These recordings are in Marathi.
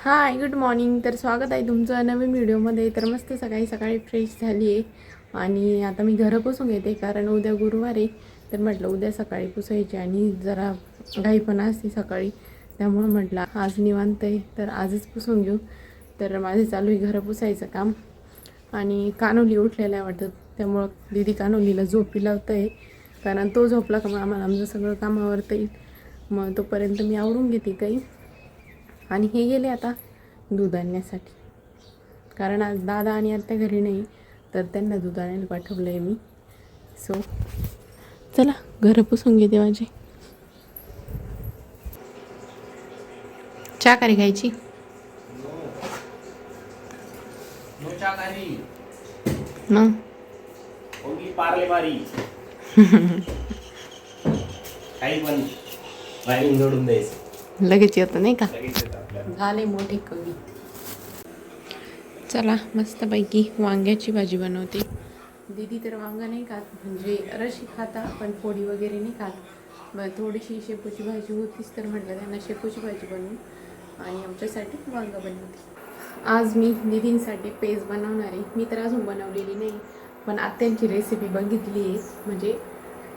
Hi good morning. तर स्वागत आहे तुमचं नवीन व्हिडिओमध्ये. तर मस्त सकाळी सकाळी फ्रेश झाली आहे आणि आता मी घरं पुसून घेते कारण उद्या गुरुवार आहे. तर म्हटलं उद्या सकाळी पुसायची आणि जरा घाई पण असते सकाळी, त्यामुळं म्हटलं आज निवांत आहे तर आजच पुसून घेऊ. तर माझे चालू आहे घरं पुसायचं काम आणि कानोली उठलेलं आहे वाटतं, त्यामुळं दीदी कानोलीला झोपी लावतं आहे कारण तो झोपला का मग आम्हाला आमचं सगळं काम आवरता येईल. मग तोपर्यंत मी आवरून घेते काही. आणि हे गेले आता दूध आणण्यासाठी कारण आज दादा आणि आत्या घरी नाही, तर त्यांना दूध आणायला पाठवलं आहे मी. सो चला घरं पुसून घेते माझी. चहा करी घ्यायची मग पार्ले बारी काही पण लाईन जोडून द्यायचं लगेच येतं नाही का. झाले मोठे कवी. चला मस्तपैकी वांग्याची भाजी बनवते. दीदी तर वांगा नाही खात, म्हणजे रशी खाता पण फोडी वगैरे नाही खात. मग थोडीशी शेपूची भाजी होतीच तर म्हटलं त्यांना शेपूची भाजी बनवून आणि आमच्यासाठी वांगा बनवते. आज मी दीदींसाठी पेज बनवणार आहे. मी तर अजून बनवलेली नाही, पण आत्यांची रेसिपी बघितली आहे, म्हणजे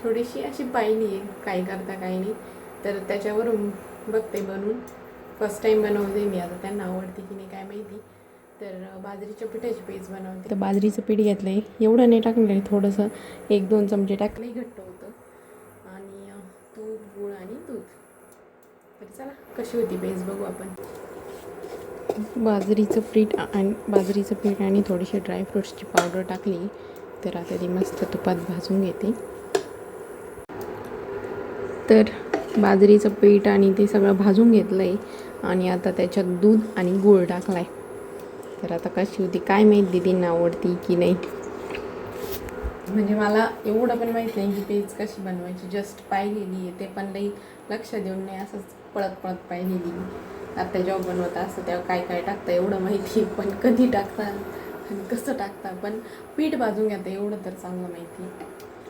थोडीशी अशी पाहिली आहे काय करता काय नाही, तर त्याच्यावरून बघते बनवून. फर्स्ट टाईम बनवते मी, आता त्यांना आवडते की नाही काय माहिती. तर बाजरीच्या पिठाची पेज बनवते. तर बाजरीचं पीठ घेतलं आहे, एवढं नाही टाकलं आहे, थोडंसं 1-2 चमचे टाकलंही घट्ट होतं. आणि तूप गूळ आणि दूध. तर चला कशी होती पेज बघू आपण. बाजरीचं पीठ आणि थोडीशी ड्रायफ्रूट्सची पावडर टाकली. तर आता ती मस्त तुपात भाजून घेते. तर बाजरीचं पीठ आणि ते सगळं भाजून घेतलं आहे आणि आता त्याच्यात दूध आणि गूळ टाकला आहे. तर आता कशी होती काय माहीत, दीदींना आवडती की नाही. म्हणजे मला एवढं पण माहीत नाही की पेज कशी बनवायची, जस्ट पाहिलेली आहे, ते पण लई लक्ष देऊन नाही, असंच पळत पाहिलेली मी. आता जेव्हा बनवता असं तेव्हा काय काय टाकतं एवढं माहिती, पण कधी टाकता आणि कसं टाकता, पण पीठ भाजून घेता एवढं तर चांगलं माहिती.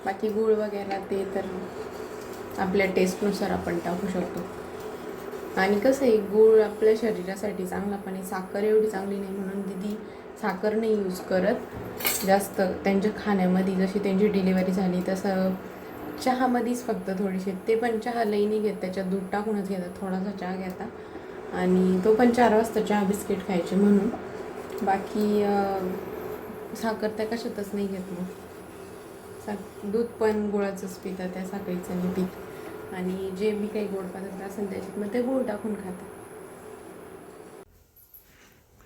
बाकी गूळ वगैरे ते तर आपल्या टेस्टनुसार आपण टाकू शकतो. आणि कसं आहे, गूळ आपल्या शरीरासाठी चांगला, पण आहे साखर एवढी चांगली नाही, म्हणून दीदी साखर नाही यूज करत जास्त त्यांच्या खाण्यामध्ये. जशी त्यांची डिलिव्हरी झाली तसं चहामध्येच फक्त थोडीशी, ते पण चहा लई नाही घेत, त्याच्यात दूध टाकूनच घेतात, थोडासा चहा घेतात आणि तो पण 4 वाजता चहा बिस्किट खायचे म्हणून. बाकी साखर त्या कशातच नाही घेत. मग दूध पण गुळाचंच पितात, त्या साखरेचं नाही पीत. आणि जे मी काही गोड पदार्थ असेल त्याच्यात मग ते गूळ टाकून खातात.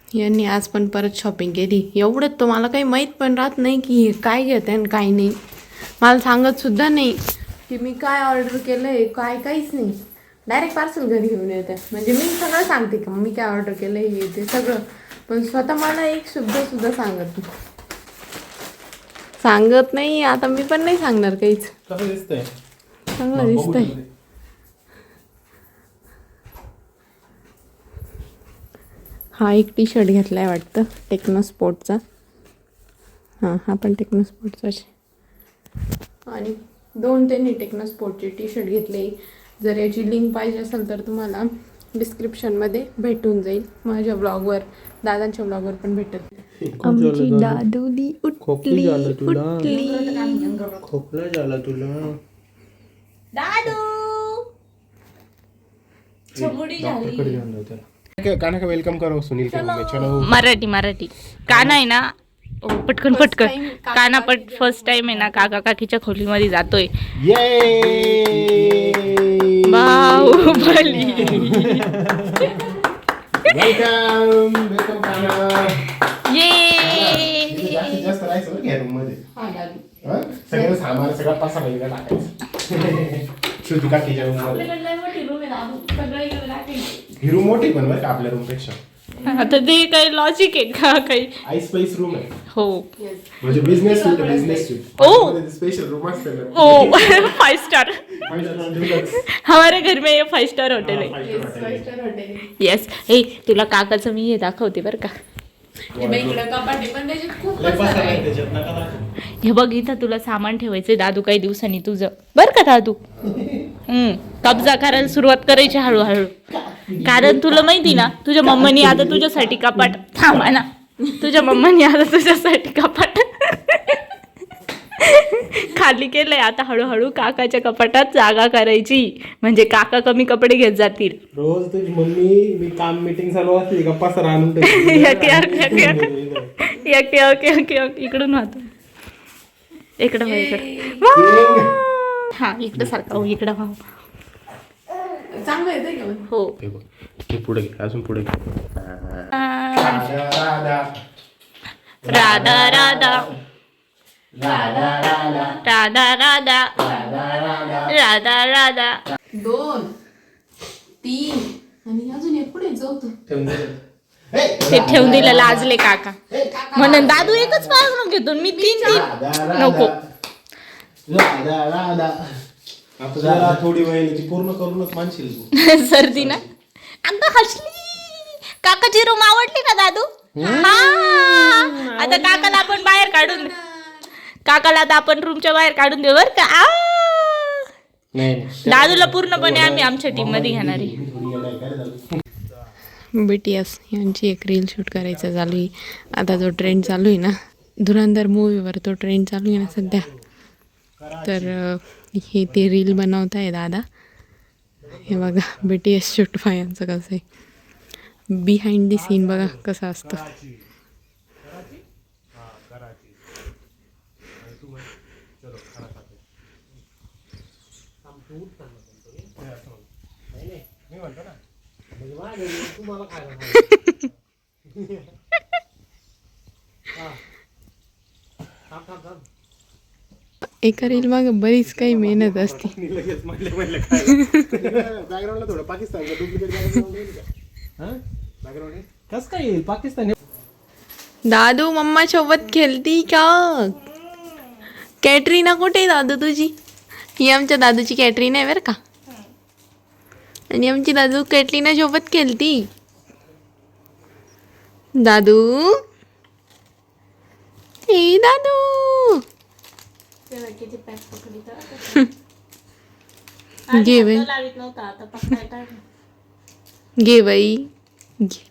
यांनी आज पण परत शॉपिंग केली. एवढंच तो मला काही माहीत पण राहत नाही की काय घेते आणि काय नाही. मला सांगत सुद्धा नाही की मी काय ऑर्डर केलं आहे, काहीच नाही. डायरेक्ट पार्सल घरी घेऊन येते. म्हणजे मी सगळं सांगते का मी काय ऑर्डर केलं आहे हे ते सगळं, पण स्वतः मला एक शब्दसुद्धा सांगत नाही. आता मी पण नाही सांगणार काहीच. कसं दिसतंय? चांगलं दिसतंय. हा एक टी शर्ट घेतला आहे वाटतं टेक्नो स्पोर्टचा. हां हा पण टेक्नो स्पोर्टचाच. आणि 2 त्यांनी टेक्नो स्पोर्टचे टी शर्ट घेतले. जर याची लिंक पाहिजे असेल तर तुम्हाला डिस्क्रिप्शनमध्ये भेटून जाईल. माझ्या ब्लॉगवर, दादांच्या ब्लॉगवर पण भेटत. आमची दादूली उठली. खोकला झाला तुला दादू छमुडी झाली. काना का वेलकम करो सुनील के रूम में. चलो मराठी काना आहे ना, पटकन काना फर्स्ट टाइम आहे ना काका काकीच्या खोलीमध्ये जातोय. बाहुबली. वेलकम काना. ये जास्त राहायचं घ्या रूम मध्ये. सगळं सामान सगळं पसारा वेगळा टाकायचं. श्रुती काकीच्या रूम मध्ये. ही रूम मोठी पण बरं का आपल्या रूम पेक्षा. आता ते काही लॉजिक आहे का काही. आईस स्पेस रूम आहे. हो म्हणजे बिझनेस सूट. ओ स्पेशल रूम असते ना. ओ 5 स्टार. हमारे घर में ये 5 स्टार होटल है. येस. हे तुला काकाचं मी हे दाखवते बरं का. हे बघ इथं तुला सामान ठेवायचंय दादू काही दिवसांनी तुझं, बरं का दादू. कब्जा करायला सुरुवात करायची हळूहळू. कारण तुला माहिती ना तुझ्या मम्मीने आता तुझ्यासाठी कपाट थांबा ना तुझ्या मम्मीने आता तुझ्यासाठी कपाट खाली केलंय. आता हळूहळू काकाच्या कपाटात जागा करायची म्हणजे काका कमी कपडे घेत जातील. रोज तुझी मम्मी मी काम मीटिंग चालू असली गप्पा सर आणून इकडून वाहतो इकडं हा इकडं सारखा हो इकडं व्हा. चांगलं येते का मग? हो पुढे घे अजून पुढे घे. राधा राधा राधा राधा राधा राधा 2 3 आणि अजून एक पुढे चौथं. ते ठेवून दिलं लाजले काका म्हणून दादू एकच मागून घेतो मी 3 नको. आपल्याला थोडी वेळ पूर्ण करूनच मानशील तू. सर्दी ना अगं हसली. काकाची रूम आवडली ना दादू. हा आता काकाला आपण बाहेर काढून काकाला आता आपण रूमच्या बाहेर काढून देऊ बर का. दादूला पूर्णपणे आम्ही आमच्या टीम मध्ये घेणार आहे. BTS यांची एक रील शूट करायचं चालू आहे. आता जो ट्रेंड चालू आहे ना धुरंधर मूवीवर तो ट्रेंड चालू आहे ना सध्या. तर हे ते रील बनवत आहे दादा. हे बघा BTS शूट यांचं कसं आहे बिहाइंड दी सीन बघा कसं असतं. एका रील मागे बरीच काही मेहनत असते. बॅकग्राऊंडला थोडं पाकिस्तान कस काय येईल पाकिस्तान. दादू मम्मा सोबत खेळती का? कॅटरीना कुठे दादू तुझी? ही आमच्या दादूची कॅटरीना आहे बरं का. आणि आमची दादू कॅटरीना सोबत खेळती. दादू ए दादू घे बाई घे बाई घे.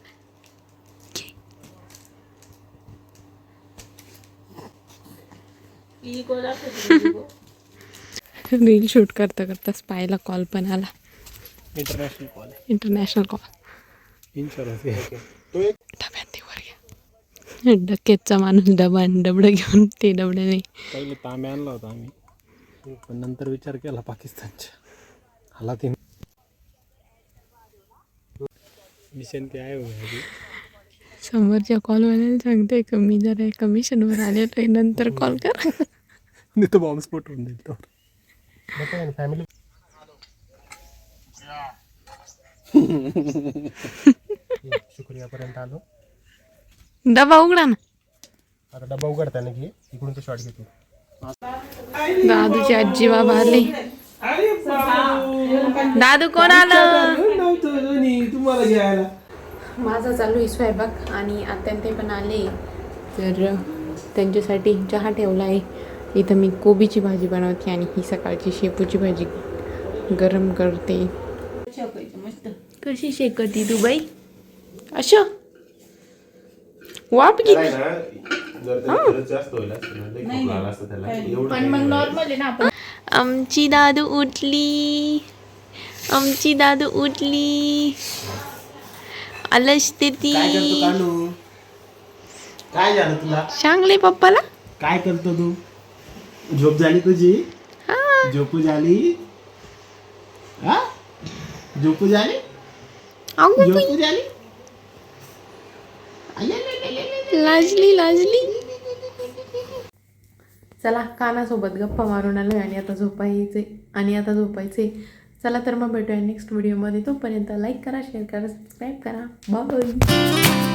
रील शूट करता करता स्पायला कॉल पण आला. International call. डब्यात ते वर घ्या. डकेतचा माणूस डबा आणि डबडं घेऊन ते डबडे नाही. पहिले तांब्या आणला होता आम्ही पण नंतर विचार केला पाकिस्तानच्या हाला ते मिशन ते आहे हो. समोरच्या कॉलवाल्याला सांगते का मी जरा कमिशनवर आलेलो आहे नंतर कॉल कर. नाही तो बॉम्बस्फोट होऊन देईल तो. फॅमिली शुक्रियापर्यंत आलो. डबा उघडा ना. आता डबा उघडताना घे इकडून तो शॉट घेतो. दादूची आजी बाबा आले. दादू कोण आलं? तुम्हाला घ्यायला माझा चालू आहे स्वयंपाक आणि आत्या ते पण आले. तर त्यांच्यासाठी चहा ठेवला आहे. इथं मी कोबीची भाजी बनवते आणि ही सकाळची शेपूची भाजी गरम करते. कशी शेकती तू बाई? अशा वाप किती आमची दादू उठली. आमची दादू उठली. अलसते ती. काय झालं तुला? सांगले पप्पाला. काय करतो तू? झोप झाली तुझी? झोपू झाली? झोपू झाली? झोपू झाली? लाजली लाजली. चला कानासोबत गप्पा मारून आलोय आणि आता झोपायचे. चला तर मग भेटूया नेक्स्ट व्हिडिओमध्ये. तोपर्यंत लाईक करा, शेअर करा, सबस्क्राईब करा. बाय.